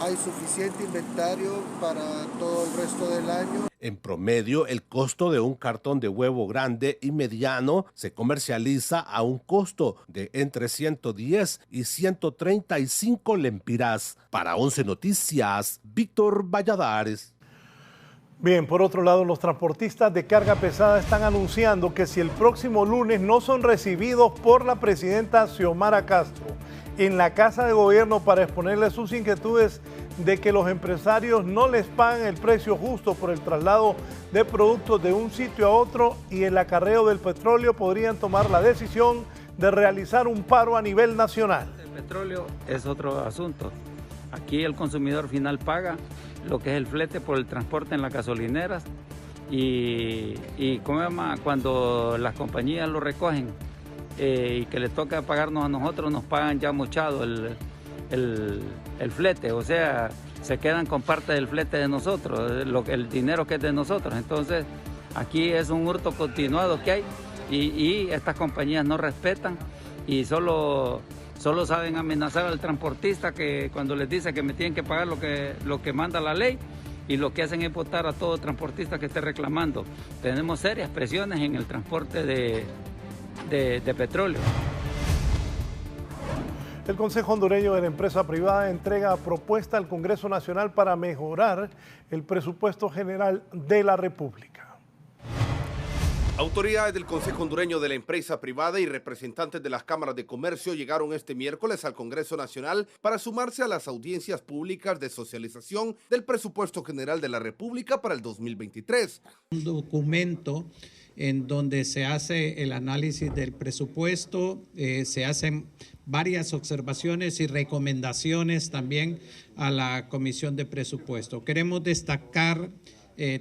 hay suficiente inventario para todo el resto del año. En promedio, el costo de un cartón de huevo grande y mediano se comercializa a un costo de entre 110 y 135 lempiras. Para 11 Noticias, Víctor Valladares. Bien, por otro lado, los transportistas de carga pesada están anunciando que si el próximo lunes no son recibidos por la presidenta Xiomara Castro en la Casa de Gobierno para exponerle sus inquietudes de que los empresarios no les pagan el precio justo por el traslado de productos de un sitio a otro y el acarreo del petróleo, podrían tomar la decisión de realizar un paro a nivel nacional. El petróleo es otro asunto. Aquí el consumidor final paga lo que es el flete por el transporte en las gasolineras y cuando las compañías lo recogen y que le toca pagarnos a nosotros, nos pagan ya mochado el flete, o sea, se quedan con parte del flete de nosotros, el dinero que es de nosotros. Entonces Aquí es un hurto continuado que hay y estas compañías no respetan y solo saben amenazar al transportista, que cuando les dice que me tienen que pagar lo que manda la ley, y lo que hacen es votar a todo transportista que esté reclamando. Tenemos serias presiones en el transporte de petróleo. El Consejo Hondureño de la Empresa Privada entrega propuesta al Congreso Nacional para mejorar el presupuesto general de la República. Autoridades del Consejo Hondureño de la Empresa Privada y representantes de las cámaras de comercio llegaron este miércoles al Congreso Nacional para sumarse a las audiencias públicas de socialización del presupuesto general de la República para el 2023. Un documento en donde se hace el análisis del presupuesto, se hacen varias observaciones y recomendaciones también a la Comisión de Presupuesto. Queremos destacar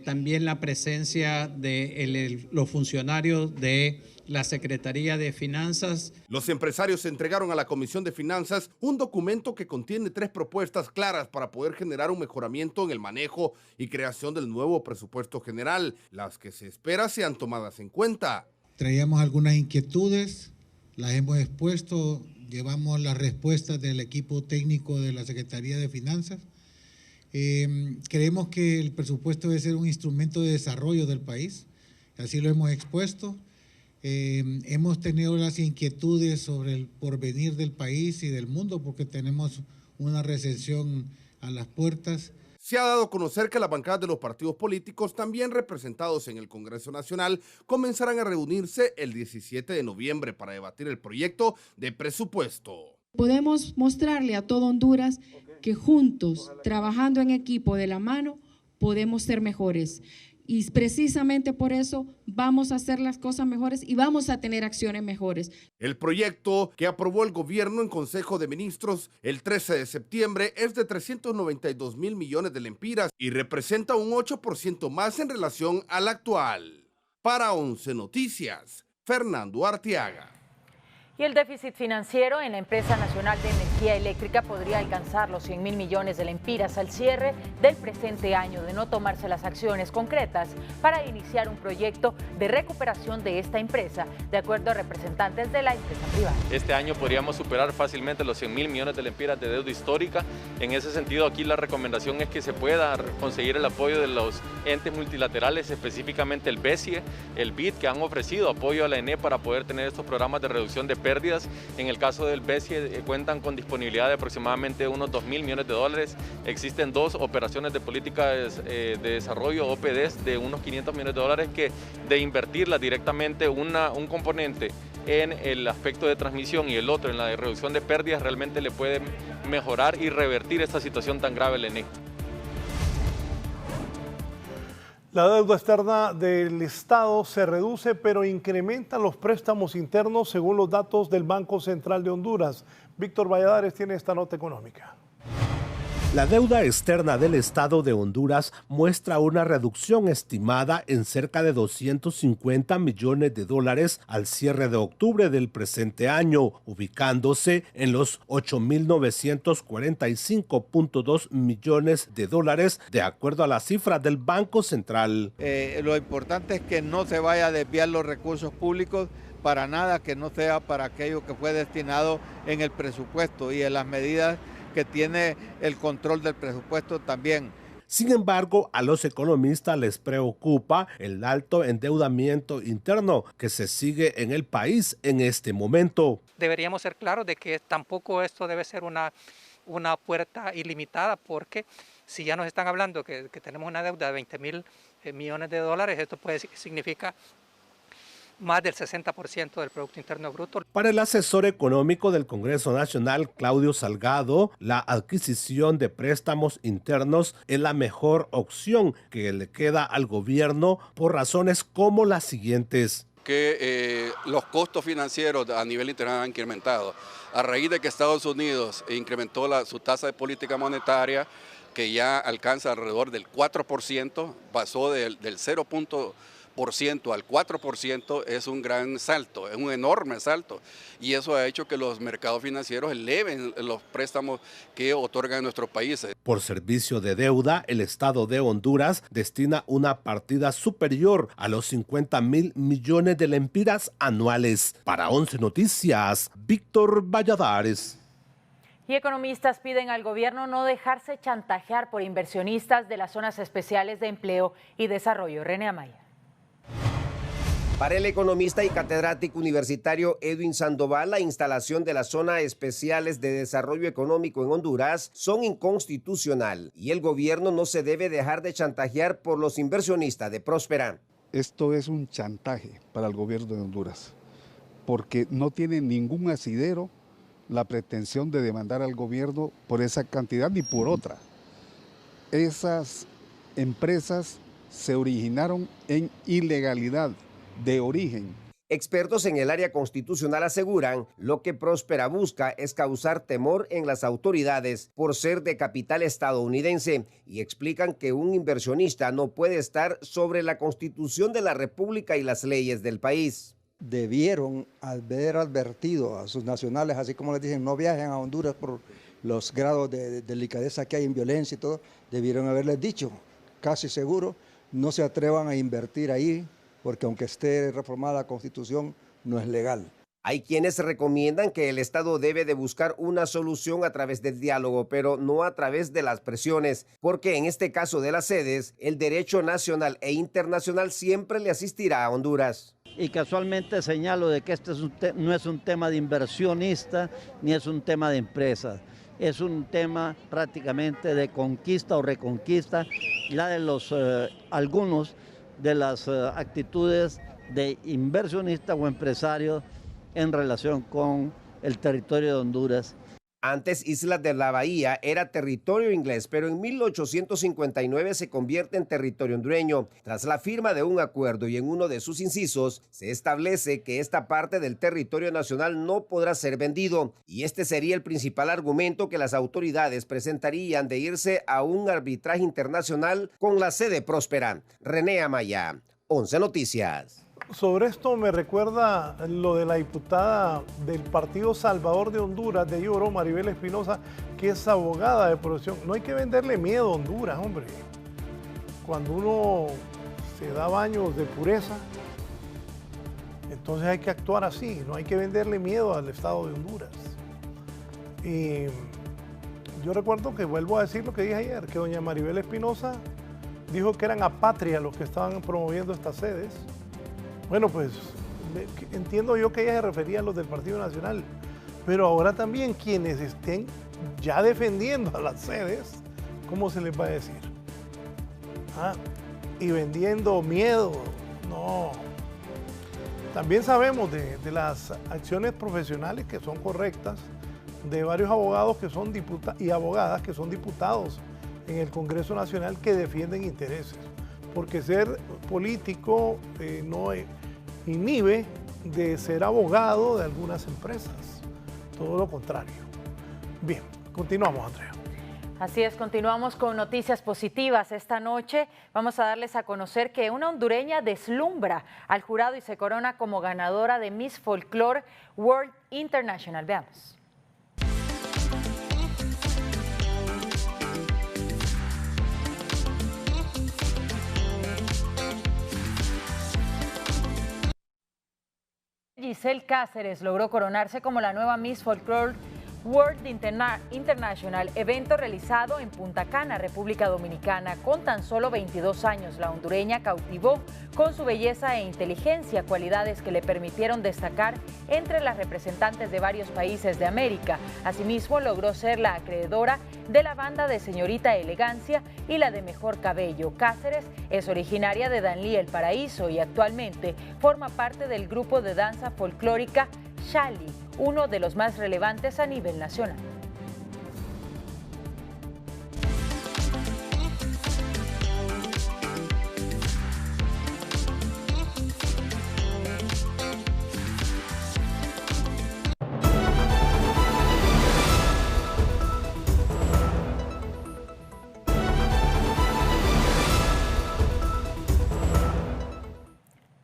también la presencia de los funcionarios de la Secretaría de Finanzas. Los empresarios entregaron a la Comisión de Finanzas un documento que contiene 3 propuestas claras para poder generar un mejoramiento en el manejo y creación del nuevo presupuesto general, las que se espera sean tomadas en cuenta. Traíamos algunas inquietudes, las hemos expuesto, llevamos las respuestas del equipo técnico de la Secretaría de Finanzas. Creemos que el presupuesto debe ser un instrumento de desarrollo del país, así lo hemos expuesto. Hemos tenido las inquietudes sobre el porvenir del país y del mundo porque tenemos una recesión a las puertas. Se ha dado a conocer que las bancadas de los partidos políticos, también representados en el Congreso Nacional, comenzarán a reunirse el 17 de noviembre para debatir el proyecto de presupuesto. Podemos mostrarle a todo Honduras que juntos, trabajando en equipo de la mano, podemos ser mejores. Y precisamente por eso vamos a hacer las cosas mejores y vamos a tener acciones mejores. El proyecto que aprobó el gobierno en Consejo de Ministros el 13 de septiembre es de 392.000 millones de lempiras y representa un 8% más en relación al actual. Para 11 Noticias, Fernando Arteaga. Y el déficit financiero en la Empresa Nacional de Energía Eléctrica podría alcanzar los 100.000 millones de lempiras al cierre del presente año de no tomarse las acciones concretas para iniciar un proyecto de recuperación de esta empresa, de acuerdo a representantes de la empresa privada. Este año podríamos superar fácilmente los 100.000 millones de lempiras de deuda histórica. En ese sentido, aquí la recomendación es que se pueda conseguir el apoyo de los entes multilaterales, específicamente el BESIE, el BID, que han ofrecido apoyo a la ENE para poder tener estos programas de reducción de pérdidas. En el caso del BESIE cuentan con disponibilidad de aproximadamente unos 2.000 millones de dólares. Existen 2 operaciones de políticas de desarrollo, OPDs, de unos 500 millones de dólares que de invertirlas directamente un componente en el aspecto de transmisión y el otro en la de reducción de pérdidas realmente le puede mejorar y revertir esta situación tan grave del ENE. La deuda externa del Estado se reduce, pero incrementan los préstamos internos según los datos del Banco Central de Honduras. Víctor Valladares tiene esta nota económica. La deuda externa del Estado de Honduras muestra una reducción estimada en cerca de 250 millones de dólares al cierre de octubre del presente año, ubicándose en los 8.945.2 millones de dólares, de acuerdo a las cifras del Banco Central. Lo importante es que no se vaya a desviar los recursos públicos para nada, que no sea para aquello que fue destinado en el presupuesto y en las medidas que tiene el control del presupuesto también. Sin embargo, a los economistas les preocupa el alto endeudamiento interno que se sigue en el país en este momento. Deberíamos ser claros de que tampoco esto debe ser una puerta ilimitada, porque si ya nos están hablando que tenemos una deuda de 20.000 millones de dólares, esto significa más del 60% del Producto Interno Bruto. Para el asesor económico del Congreso Nacional, Claudio Salgado, la adquisición de préstamos internos es la mejor opción que le queda al gobierno por razones como las siguientes. Que los costos financieros a nivel internacional han incrementado. A raíz de que Estados Unidos incrementó su tasa de política monetaria, que ya alcanza alrededor del 4%, pasó del 0.25 al 4% es un gran salto, es un enorme salto. Y eso ha hecho que los mercados financieros eleven los préstamos que otorgan nuestros países. Por servicio de deuda, el Estado de Honduras destina una partida superior a los 50.000 millones de lempiras anuales. Para 11 Noticias, Víctor Valladares. Y economistas piden al gobierno no dejarse chantajear por inversionistas de las zonas especiales de empleo y desarrollo. René Amaya. Para el economista y catedrático universitario Edwin Sandoval, la instalación de las zonas especiales de desarrollo económico en Honduras son inconstitucional y el gobierno no se debe dejar de chantajear por los inversionistas de Próspera. Esto es un chantaje para el gobierno de Honduras, porque no tiene ningún asidero la pretensión de demandar al gobierno por esa cantidad ni por otra. Esas empresas se originaron en ilegalidad de origen. Expertos en el área constitucional aseguran lo que Próspera busca es causar temor en las autoridades por ser de capital estadounidense y explican que un inversionista no puede estar sobre la Constitución de la República y las leyes del país. Debieron haber advertido a sus nacionales, así como les dicen, no viajen a Honduras por los grados de delicadeza que hay en violencia y todo, debieron haberles dicho, casi seguro, no se atrevan a invertir ahí, porque aunque esté reformada la Constitución, no es legal. Hay quienes recomiendan que el Estado debe de buscar una solución a través del diálogo, pero no a través de las presiones, porque en este caso de las sedes, el derecho nacional e internacional siempre le asistirá a Honduras. Y casualmente señalo de que este no es un tema de inversionista, ni es un tema de empresas. Es un tema prácticamente de conquista o reconquista, la de algunos de las actitudes de inversionistas o empresarios en relación con el territorio de Honduras. Antes Islas de la Bahía era territorio inglés, pero en 1859 se convierte en territorio hondureño. Tras la firma de un acuerdo y en uno de sus incisos, se establece que esta parte del territorio nacional no podrá ser vendido. Y este sería el principal argumento que las autoridades presentarían de irse a un arbitraje internacional con la sede Próspera. René Amaya, 11 Noticias. Sobre esto me recuerda lo de la diputada del Partido Salvador de Honduras, de Lloró, Maribel Espinosa, que es abogada de profesión. No hay que venderle miedo a Honduras, hombre. Cuando uno se da baños de pureza, entonces hay que actuar así, no hay que venderle miedo al Estado de Honduras. Y yo recuerdo que, vuelvo a decir lo que dije ayer, que doña Maribel Espinosa dijo que eran apatria los que estaban promoviendo estas sedes. Bueno, pues entiendo yo que ella se refería a los del Partido Nacional, pero ahora también quienes estén ya defendiendo a las sedes, ¿cómo se les va a decir? Y vendiendo miedo, no. También sabemos de las acciones profesionales que son correctas, de varios abogados que son y abogadas que son diputados en el Congreso Nacional que defienden intereses. Porque ser político no inhibe de ser abogado de algunas empresas, todo lo contrario. Bien, continuamos, Andrea. Así es, continuamos con noticias positivas. Esta noche vamos a darles a conocer que una hondureña deslumbra al jurado y se corona como ganadora de Miss Folklore World International. Veamos. Giselle Cáceres logró coronarse como la nueva Miss Folklore World International, evento realizado en Punta Cana, República Dominicana. Con tan solo 22 años, la hondureña cautivó con su belleza e inteligencia, cualidades que le permitieron destacar entre las representantes de varios países de América. Asimismo, logró ser la acreedora de la banda de Señorita Elegancia y la de Mejor Cabello. Cáceres es originaria de Danlí, El Paraíso, y actualmente forma parte del grupo de danza folclórica Xali, uno de los más relevantes a nivel nacional.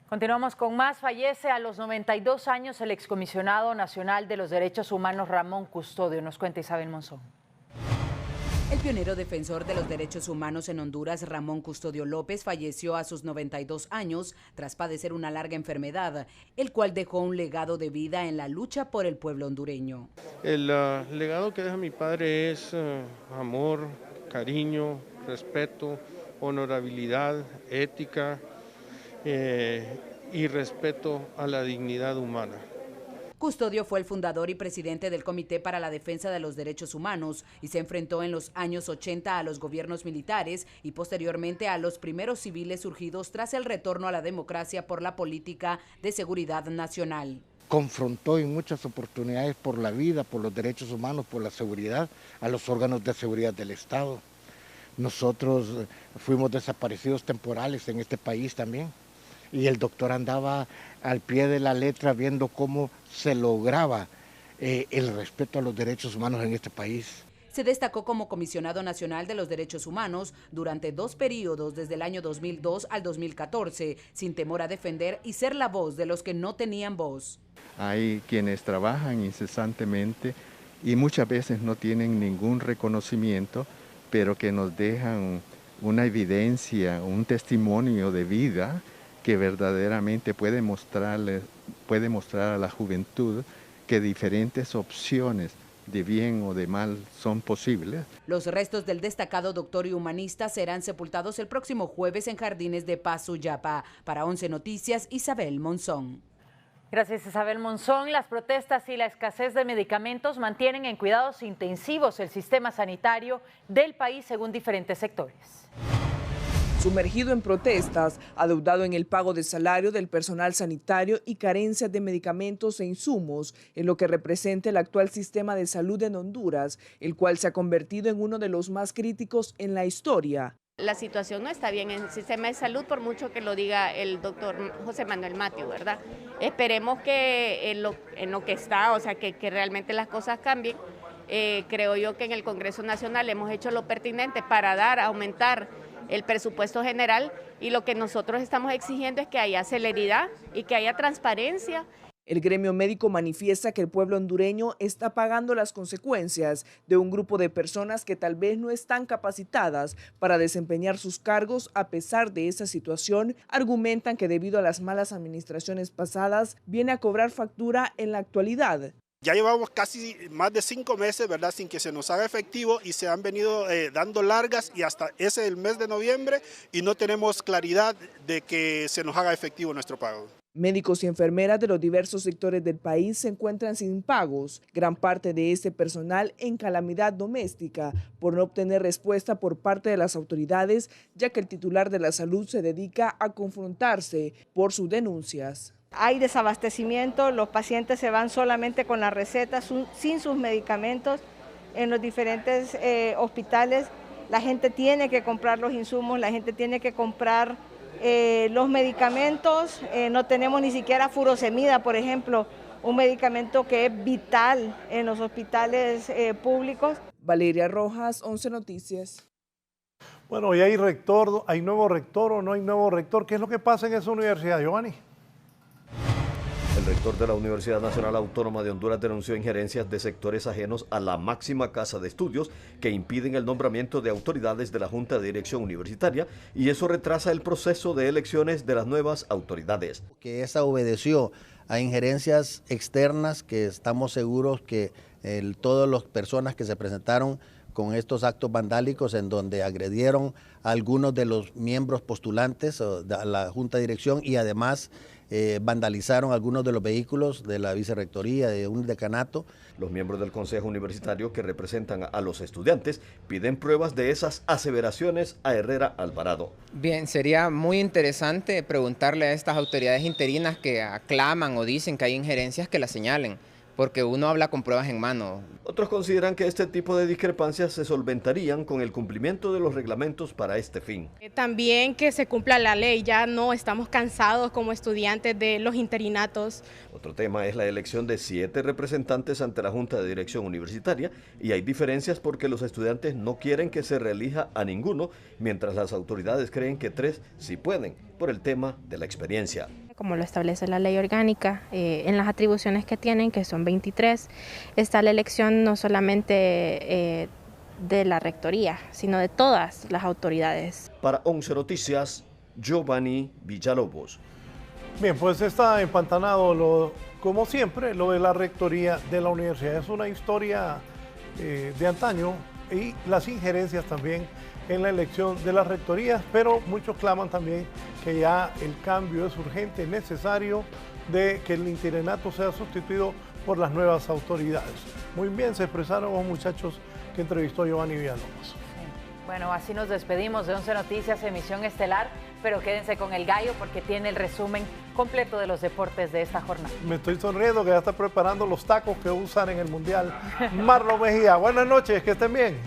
Continuamos con más. Fallece a los 92 años el excomisionado nacional de los derechos humanos Ramón Custodio. Nos cuenta Isabel Monzón. El pionero defensor de los derechos humanos en Honduras, Ramón Custodio López, falleció a sus 92 años tras padecer una larga enfermedad, el cual dejó un legado de vida en la lucha por el pueblo hondureño. El legado que deja mi padre es amor, cariño, respeto, honorabilidad, ética y respeto a la dignidad humana. Custodio fue el fundador y presidente del Comité para la Defensa de los Derechos Humanos y se enfrentó en los años 80 a los gobiernos militares y posteriormente a los primeros civiles surgidos tras el retorno a la democracia por la política de seguridad nacional. Confrontó en muchas oportunidades por la vida, por los derechos humanos, por la seguridad, a los órganos de seguridad del Estado. Nosotros fuimos desaparecidos temporales en este país también. Y el doctor andaba al pie de la letra viendo cómo se lograba el respeto a los derechos humanos en este país. Se destacó como comisionado nacional de los derechos humanos durante 2 periodos desde el año 2002 al 2014, sin temor a defender y ser la voz de los que no tenían voz. Hay quienes trabajan incesantemente y muchas veces no tienen ningún reconocimiento, pero que nos dejan una evidencia, un testimonio de vida que verdaderamente puede mostrar a la juventud que diferentes opciones de bien o de mal son posibles. Los restos del destacado doctor y humanista serán sepultados el próximo jueves en Jardines de Paz, Suyapa. Para 11 Noticias, Isabel Monzón. Gracias, Isabel Monzón. Las protestas y la escasez de medicamentos mantienen en cuidados intensivos el sistema sanitario del país según diferentes sectores. Sumergido en protestas, adeudado en el pago de salario del personal sanitario y carencia de medicamentos e insumos, en lo que representa el actual sistema de salud en Honduras, el cual se ha convertido en uno de los más críticos en la historia. La situación no está bien en el sistema de salud, por mucho que lo diga el doctor José Manuel Matthew, ¿verdad? Esperemos que en lo que está, o sea, que realmente las cosas cambien. Creo yo que en el Congreso Nacional hemos hecho lo pertinente para aumentar el presupuesto general, y lo que nosotros estamos exigiendo es que haya celeridad y que haya transparencia. El gremio médico manifiesta que el pueblo hondureño está pagando las consecuencias de un grupo de personas que tal vez no están capacitadas para desempeñar sus cargos. A pesar de esa situación, argumentan que debido a las malas administraciones pasadas, viene a cobrar factura en la actualidad. Ya llevamos casi más de 5 meses, ¿verdad?, sin que se nos haga efectivo, y se han venido dando largas y hasta ese el mes de noviembre, y no tenemos claridad de que se nos haga efectivo nuestro pago. Médicos y enfermeras de los diversos sectores del país se encuentran sin pagos, gran parte de este personal en calamidad doméstica por no obtener respuesta por parte de las autoridades, ya que el titular de la salud se dedica a confrontarse por sus denuncias. Hay desabastecimiento, los pacientes se van solamente con las recetas, sin sus medicamentos en los diferentes hospitales. La gente tiene que comprar los insumos, la gente tiene que comprar los medicamentos. No tenemos ni siquiera furosemida, por ejemplo, un medicamento que es vital en los hospitales públicos. Valeria Rojas, 11 Noticias. Bueno, ¿y hay nuevo rector o no hay nuevo rector? ¿Qué es lo que pasa en esa universidad, Giovanni? El rector de la Universidad Nacional Autónoma de Honduras denunció injerencias de sectores ajenos a la máxima casa de estudios que impiden el nombramiento de autoridades de la Junta de Dirección Universitaria, y eso retrasa el proceso de elecciones de las nuevas autoridades. Que esa obedeció a injerencias externas que estamos seguros que todas las personas que se presentaron con estos actos vandálicos en donde agredieron a algunos de los miembros postulantes a la Junta de Dirección y además vandalizaron algunos de los vehículos de la vicerrectoría de un decanato. Los miembros del Consejo Universitario que representan a los estudiantes piden pruebas de esas aseveraciones a Herrera Alvarado. Bien, sería muy interesante preguntarle a estas autoridades interinas que aclaman o dicen que hay injerencias que las señalen, porque uno habla con pruebas en mano. Otros consideran que este tipo de discrepancias se solventarían con el cumplimiento de los reglamentos para este fin. También que se cumpla la ley, ya no estamos cansados como estudiantes de los interinatos. Otro tema es la elección de 7 representantes ante la Junta de Dirección Universitaria, y hay diferencias porque los estudiantes no quieren que se reelija a ninguno, mientras las autoridades creen que 3 sí pueden, por el tema de la experiencia. como lo establece la ley orgánica, en las atribuciones que tienen, que son 23, está la elección no solamente de la rectoría, sino de todas las autoridades. Para 11 Noticias, Giovanni Villalobos. Bien, pues está empantanado, como siempre, lo de la rectoría de la universidad. Es una historia de antaño y las injerencias también en la elección de las rectorías, pero muchos claman también que ya el cambio es urgente, necesario, de que el interinato sea sustituido por las nuevas autoridades. Muy bien se expresaron los muchachos que entrevistó Giovanni Villalobos. Bueno, así nos despedimos de 11 Noticias, emisión estelar, pero quédense con el gallo porque tiene el resumen completo de los deportes de esta jornada. Me estoy sonriendo que ya está preparando los tacos que usan en el Mundial. Marlon Mejía, buenas noches, que estén bien.